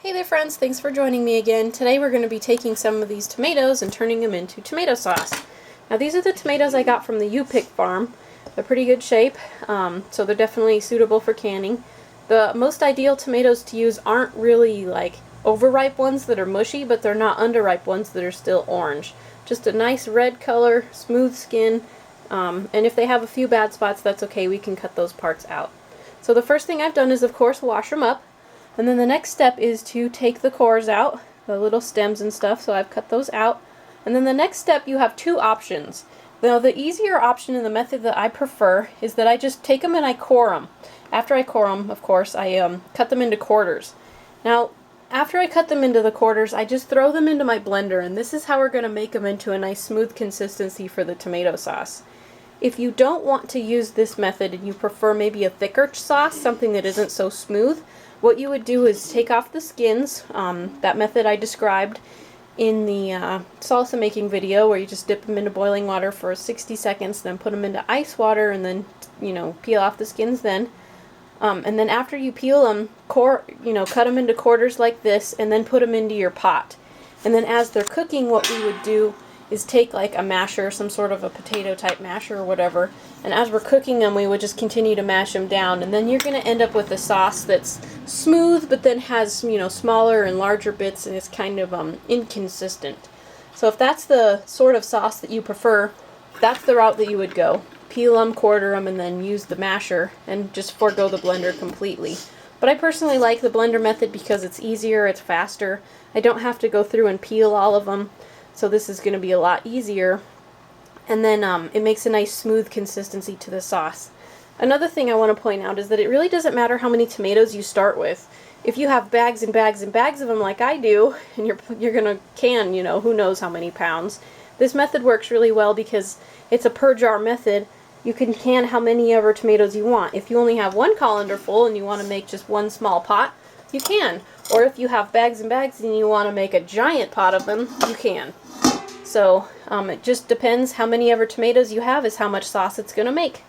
Hey there friends, thanks for joining me again. Today we're going to be taking some of these tomatoes and turning them into tomato sauce. Now these are the tomatoes I got from the U-Pick farm. They're pretty good shape, so they're definitely suitable for canning. The most ideal tomatoes to use aren't really like overripe ones that are mushy, but they're not underripe ones that are still orange. Just a nice red color, smooth skin, and if they have a few bad spots, that's okay, we can cut those parts out. So the first thing I've done is of course wash them up. And then the next step is to take the cores out, the little stems and stuff, so I've cut those out. And then the next step, you have two options. Now the easier option and the method that I prefer is that I just take them and I core them. After I core them, of course, I cut them into quarters. Now, after I cut them into the quarters, I just throw them into my blender, and this is how we're going to make them into a nice smooth consistency for the tomato sauce. If you don't want to use this method and you prefer maybe a thicker sauce, something that isn't so smooth, what you would do is take off the skins, that method I described in the salsa making video, where you just dip them into boiling water for 60 seconds, then put them into ice water, and then, peel off the skins then. And then after you peel them, cut them into quarters like this, and then put them into your pot. And then as they're cooking, what we would do is take like a masher, some sort of a potato type masher or whatever, and as we're cooking them we would just continue to mash them down, and then you're going to end up with a sauce that's smooth but then has smaller and larger bits, and it's kind of inconsistent. So if that's the sort of sauce that you prefer, that's the route that you would go. Peel them, quarter them, and then use the masher and just forego the blender completely. But I personally like the blender method because it's easier, it's faster. I don't have to go through and peel all of them. So this is going to be a lot easier, and then it makes a nice smooth consistency to the sauce. Another thing I want to point out is that it really doesn't matter how many tomatoes you start with. If you have bags and bags and bags of them like I do, and you're going to can, who knows how many pounds, this method works really well because it's a per jar method. You can can how many ever tomatoes you want. If you only have one colander full and you want to make just one small pot, you can. Or if you have bags and bags and you want to make a giant pot of them, you can. So it just depends how many ever tomatoes you have is how much sauce it's going to make.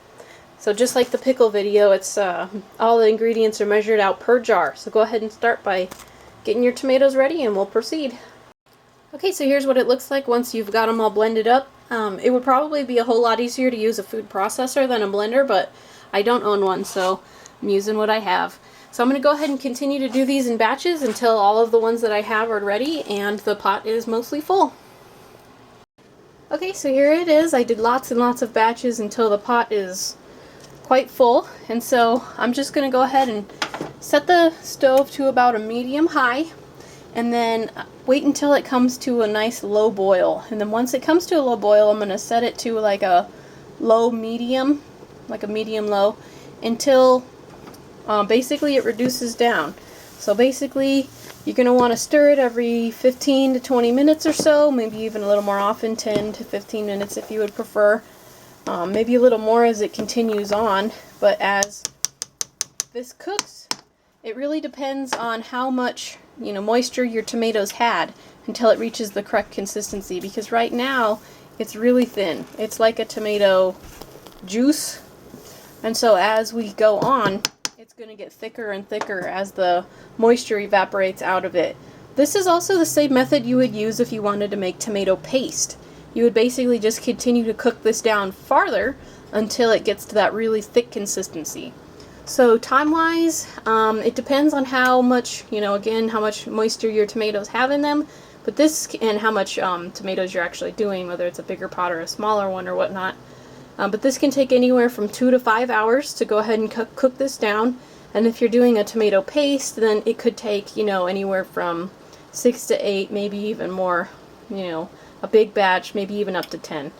So just like the pickle video, it's all the ingredients are measured out per jar. So go ahead and start by getting your tomatoes ready and we'll proceed. Okay, so here's what it looks like once you've got them all blended up. It would probably be a whole lot easier to use a food processor than a blender, but I don't own one, so I'm using what I have. So I'm going to go ahead and continue to do these in batches until all of the ones that I have are ready and the pot is mostly full. Okay, so here it is. I did lots and lots of batches until the pot is quite full, and so I'm just going to go ahead and set the stove to about a medium high, and then wait until it comes to a nice low boil. And then once it comes to a low boil, I'm going to set it to like a low medium, like a medium low, until basically it reduces down. So basically you're going to want to stir it every 15 to 20 minutes or so, maybe even a little more often, 10 to 15 minutes if you would prefer. Maybe a little more as it continues on, but as this cooks, it really depends on how much moisture your tomatoes had until it reaches the correct consistency, because right now it's really thin. It's like a tomato juice, and so as we go on, it's going to get thicker and thicker as the moisture evaporates out of it. This is also the same method you would use if you wanted to make tomato paste. You would basically just continue to cook this down farther until it gets to that really thick consistency. So time-wise, it depends on how much, again, how much moisture your tomatoes have in them, but this, and how much tomatoes you're actually doing, whether it's a bigger pot or a smaller one or whatnot. But this can take anywhere from 2 to 5 hours to go ahead and cook this down. And if you're doing a tomato paste, then it could take, anywhere from 6 to 8, maybe even more, a big batch, maybe even up to 10.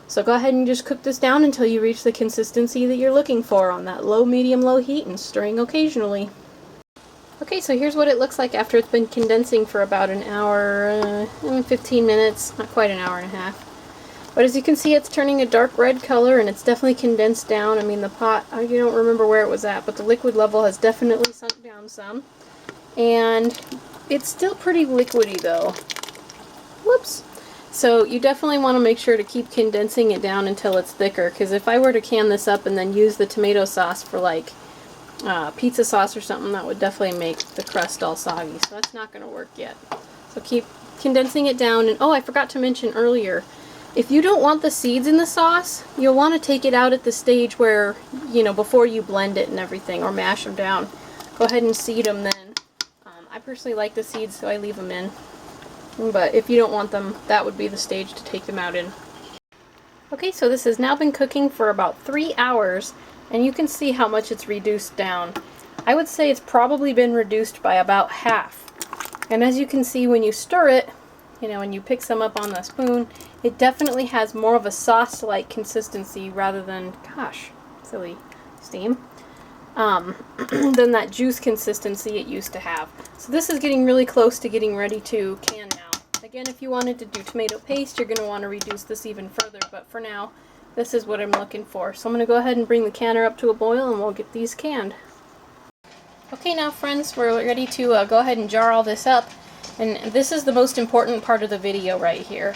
So go ahead and just cook this down until you reach the consistency that you're looking for on that low, medium, low heat, and stirring occasionally. Okay, so here's what it looks like after it's been condensing for about an hour, 15 minutes, not quite an hour and a half. But as you can see, it's turning a dark red color, and it's definitely condensed down. I mean, the pot, I don't remember where it was at, but the liquid level has definitely sunk down some. And it's still pretty liquidy though. Whoops. So you definitely want to make sure to keep condensing it down until it's thicker, because if I were to can this up and then use the tomato sauce for like pizza sauce or something, that would definitely make the crust all soggy. So that's not going to work yet. So keep condensing it down. And oh, I forgot to mention earlier, if you don't want the seeds in the sauce, you'll want to take it out at the stage where, you know, before you blend it and everything, or mash them down. Go ahead and seed them then. I personally like the seeds, so I leave them in. But if you don't want them, that would be the stage to take them out in. Okay, so this has now been cooking for about 3 hours, and you can see how much it's reduced down. I would say it's probably been reduced by about half. And as you can see when you stir it, you know, when you pick some up on the spoon, it definitely has more of a sauce-like consistency rather than, gosh, silly steam, than that juice consistency it used to have. So this is getting really close to getting ready to can now. Again, if you wanted to do tomato paste, you're going to want to reduce this even further, but for now, this is what I'm looking for. So I'm going to go ahead and bring the canner up to a boil and we'll get these canned. Okay, now friends, we're ready to go ahead and jar all this up. And this is the most important part of the video right here.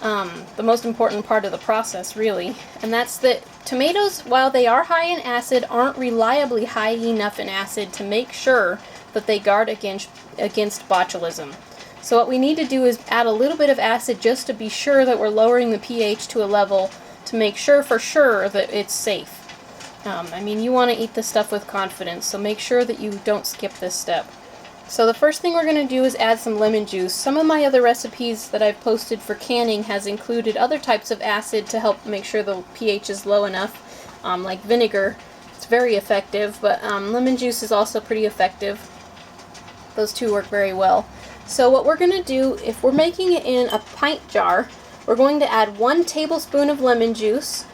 The most important part of the process, really. And that's that tomatoes, while they are high in acid, aren't reliably high enough in acid to make sure that they guard against botulism. So what we need to do is add a little bit of acid just to be sure that we're lowering the pH to a level to make sure for sure that it's safe. I mean, you want to eat this stuff with confidence, so make sure that you don't skip this step. So the first thing we're going to do is add some lemon juice. Some of my other recipes that I've posted for canning has included other types of acid to help make sure the pH is low enough, like vinegar. It's very effective, but lemon juice is also pretty effective. Those two work very well. So what we're going to do, if we're making it in a pint jar, we're going to add 1 tablespoon of lemon juice,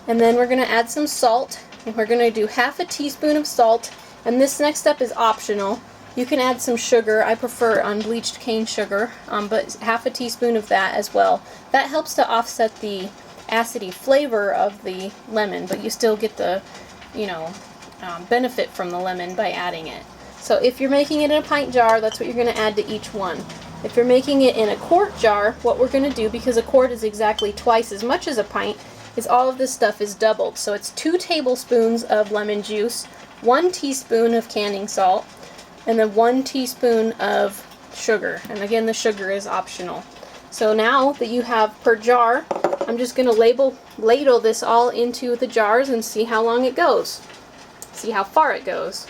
and then we're going to add some salt, and we're going to do half a teaspoon of salt, and this next step is optional. You can add some sugar. I prefer unbleached cane sugar, but half a teaspoon of that as well. That helps to offset the acidy flavor of the lemon, but you still get the, you know, benefit from the lemon by adding it. So if you're making it in a pint jar, that's what you're going to add to each one. If you're making it in a quart jar, what we're going to do, because a quart is exactly twice as much as a pint, is all of this stuff is doubled. So it's 2 tablespoons of lemon juice, 1 teaspoon of canning salt, and then 1 teaspoon of sugar. And again, the sugar is optional. So now that you have per jar, I'm just going to ladle this all into the jars and see how long it goes. See how far it goes.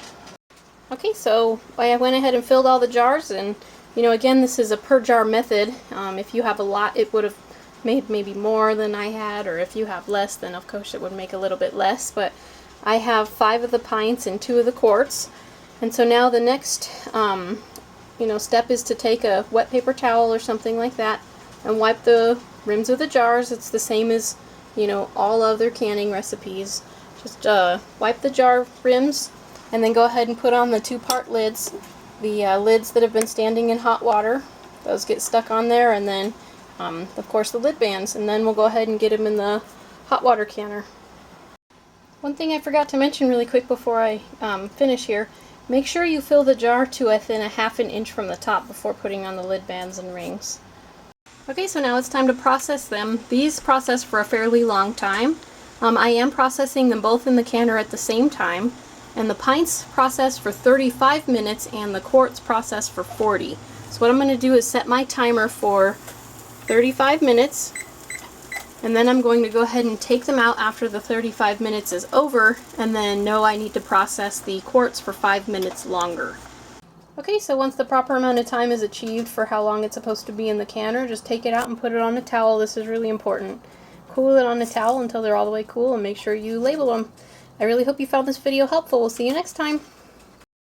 Okay, so I went ahead and filled all the jars, and you know, again, this is a per jar method. If you have a lot, it would have made maybe more than I had, or if you have less, then of course it would make a little bit less, but I have 5 of the pints and 2 of the quarts. And so now the next step is to take a wet paper towel or something like that and wipe the rims of the jars. It's the same as, you know, all other canning recipes. Just wipe the jar rims and then go ahead and put on the 2-part lids. The lids that have been standing in hot water, those get stuck on there, and then of course the lid bands, and then we'll go ahead and get them in the hot water canner. One thing I forgot to mention really quick before I finish here, make sure you fill the jar to within a ½ an inch from the top before putting on the lid bands and rings. Okay, so now it's time to process them. These process for a fairly long time. I am processing them both in the canner at the same time, and the pints process for 35 minutes and the quarts process for 40. So what I'm going to do is set my timer for 35 minutes, and then I'm going to go ahead and take them out after the 35 minutes is over, and then know I need to process the quarts for 5 minutes longer. Okay, so once the proper amount of time is achieved for how long it's supposed to be in the canner, just take it out and put it on a towel. This is really important. Cool it on a towel until they're all the way cool, and make sure you label them. I really hope you found this video helpful. We'll see you next time.